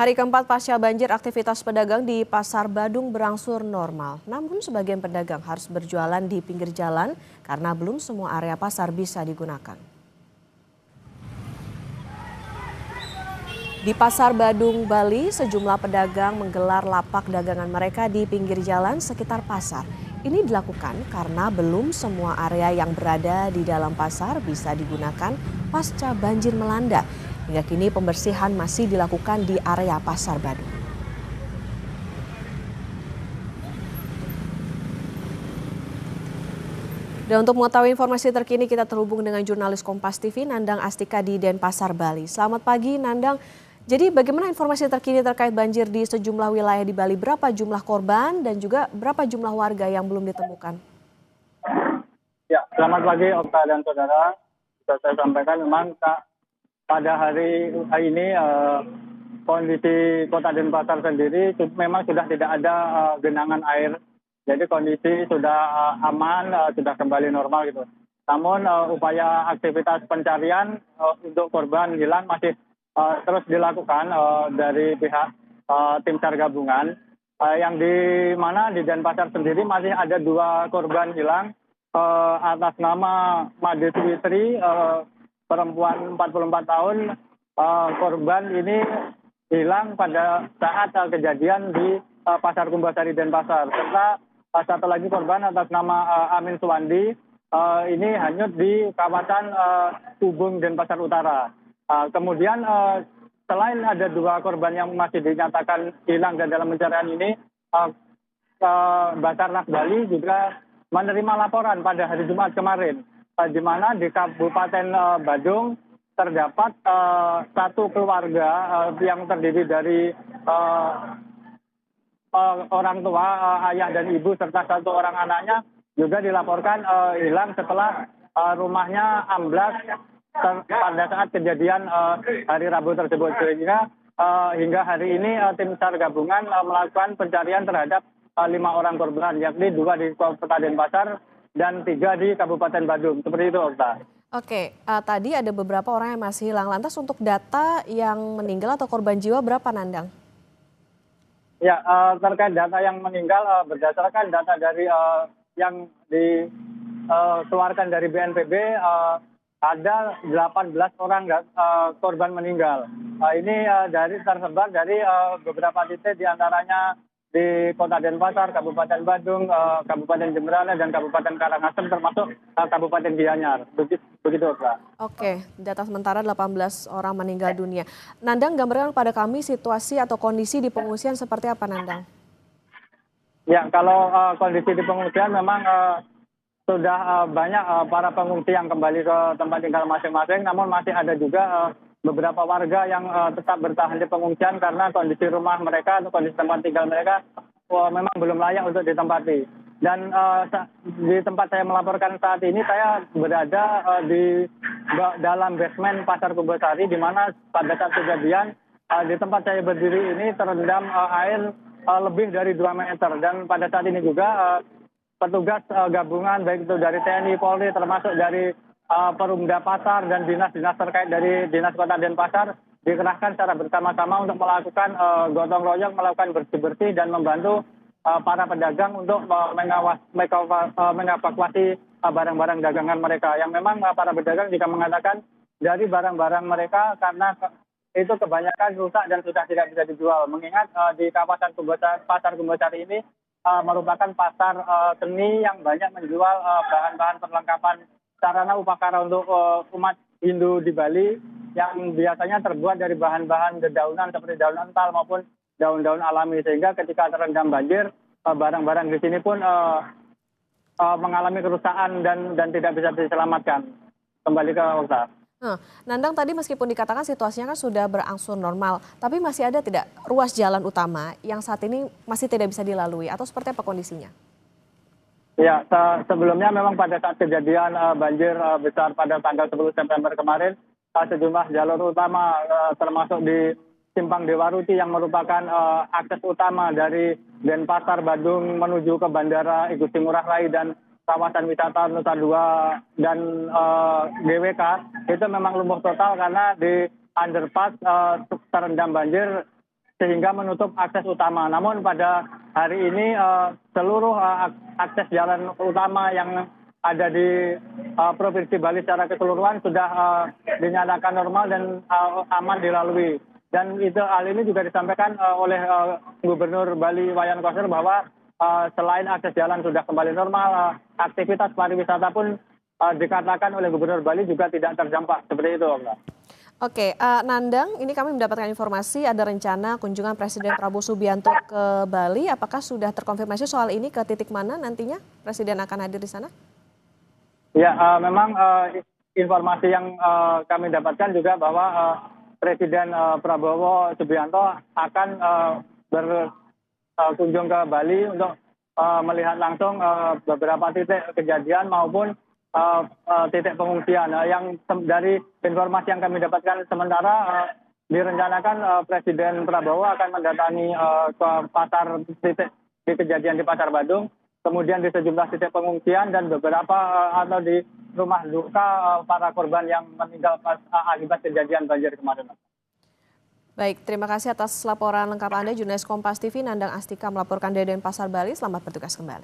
Hari keempat pasca banjir, aktivitas pedagang di Pasar Badung berangsur normal. Namun sebagian pedagang harus berjualan di pinggir jalan karena belum semua area pasar bisa digunakan. Di Pasar Badung, Bali, sejumlah pedagang menggelar lapak dagangan mereka di pinggir jalan sekitar pasar. Ini dilakukan karena belum semua area yang berada di dalam pasar bisa digunakan pasca banjir melanda. Hingga kini pembersihan masih dilakukan di area Pasar Badung. Dan untuk mengetahui informasi terkini kita terhubung dengan jurnalis Kompas TV Nandang Astika di Denpasar, Bali. Selamat pagi Nandang. Jadi bagaimana informasi terkini terkait banjir di sejumlah wilayah di Bali? Berapa jumlah korban dan juga berapa jumlah warga yang belum ditemukan? Ya, selamat pagi Okta dan saudara. Bisa saya sampaikan memang pada hari ini kondisi Kota Denpasar sendiri memang sudah tidak ada genangan air. Jadi kondisi sudah aman, sudah kembali normal gitu. Namun upaya aktivitas pencarian untuk korban hilang masih terus dilakukan dari pihak tim SAR gabungan. Yang di mana di Denpasar sendiri masih ada 2 korban hilang atas nama Made Twitri, perempuan 44 tahun. Korban ini hilang pada saat kejadian di Pasar Kumbasari Denpasar. Serta satu lagi korban atas nama Amin Suwandi ini hanyut di kawasan Ubung Denpasar Utara. Kemudian selain ada 2 korban yang masih dinyatakan hilang dan dalam pencarian ini, Basarnas Bali juga menerima laporan pada hari Jumat kemarin, di mana di Kabupaten Badung terdapat satu keluarga yang terdiri dari orang tua, ayah dan ibu serta 1 orang anaknya juga dilaporkan hilang setelah rumahnya amblas pada saat kejadian hari Rabu tersebut. Sehingga hingga hari ini tim SAR gabungan melakukan pencarian terhadap 5 orang korban, yakni 2 di Kota Denpasar dan 3 di Kabupaten Badung. Seperti itu, Okta. Oke, tadi ada beberapa orang yang masih hilang. Lantas untuk data yang meninggal atau korban jiwa berapa, Nandang? Ya, terkait data yang meninggal berdasarkan data dari yang dikeluarkan dari BNPB, ada 18 orang korban meninggal. Ini tersebar dari beberapa titik, diantaranya di Kota Denpasar, Kabupaten Badung, Kabupaten Jemberana, dan Kabupaten Karangasem, termasuk Kabupaten Gianyar. Begitu, Pak. Oke, data sementara 18 orang meninggal dunia. Nandang, gambarkan pada kami situasi atau kondisi di pengungsian seperti apa, Nandang? Ya, kalau kondisi di pengungsian memang sudah banyak para pengungsi yang kembali ke tempat tinggal masing-masing, namun masih ada juga beberapa warga yang tetap bertahan di pengungsian karena kondisi rumah mereka atau kondisi tempat tinggal mereka memang belum layak untuk ditempati. Dan di tempat saya melaporkan saat ini, saya berada di dalam basement Pasar Kumbasari, di mana pada saat kejadian di tempat saya berdiri ini terendam air lebih dari 2 meter. Dan pada saat ini juga petugas gabungan baik itu dari TNI, Polri, termasuk dari Perumda Pasar dan dinas-dinas terkait dari Dinas Kota Denpasar dikerahkan secara bersama-sama untuk melakukan gotong royong, melakukan bersih-bersih dan membantu para pedagang untuk mengevakuasi barang-barang dagangan mereka. Yang memang para pedagang juga mengatakan dari barang-barang mereka karena itu kebanyakan rusak dan sudah tidak bisa dijual. Mengingat di kawasan Pasar Kumbasari ini merupakan pasar seni yang banyak menjual bahan-bahan perlengkapan sarana upakara untuk umat Hindu di Bali yang biasanya terbuat dari bahan-bahan dedaunan seperti daun ental maupun daun-daun alami, sehingga ketika terendam banjir barang-barang di sini pun mengalami kerusakan dan tidak bisa diselamatkan. Kembali ke Okta. Nandang, tadi meskipun dikatakan situasinya kan sudah berangsur normal, tapi masih ada tidak ruas jalan utama yang saat ini masih tidak bisa dilalui atau seperti apa kondisinya? Ya, sebelumnya memang pada saat kejadian banjir besar pada tanggal 10 September kemarin, sejumlah jalur utama termasuk di Simpang Dewaruti yang merupakan akses utama dari Denpasar Badung menuju ke Bandara Igusti Ngurah Rai dan kawasan wisata Nusa Dua dan GWK itu memang lumpuh total karena di underpass terendam banjir sehingga menutup akses utama. Namun pada hari ini seluruh akses jalan utama yang ada di Provinsi Bali secara keseluruhan sudah dinyatakan normal dan aman dilalui. Dan hal ini juga disampaikan oleh Gubernur Bali Wayan Koster bahwa selain akses jalan sudah kembali normal, aktivitas pariwisata pun dikatakan oleh Gubernur Bali juga tidak terdampak seperti itu, Mbak. Oke, Nandang, ini kami mendapatkan informasi ada rencana kunjungan Presiden Prabowo Subianto ke Bali. Apakah sudah terkonfirmasi soal ini, ke titik mana nantinya Presiden akan hadir di sana? Ya, memang informasi yang kami dapatkan juga bahwa Presiden Prabowo Subianto akan berkunjung ke Bali untuk melihat langsung beberapa titik kejadian maupun titik pengungsian. Yang dari informasi yang kami dapatkan sementara direncanakan Presiden Prabowo akan mendatangi ke pasar titik di kejadian di Pasar Badung, kemudian di sejumlah titik pengungsian dan beberapa atau di rumah duka para korban yang meninggal akibat kejadian banjir kemarin. Baik, terima kasih atas laporan lengkap Anda, jurnalis Kompas TV Nandang Astika melaporkan dari Denpasar, Bali. Selamat bertugas kembali.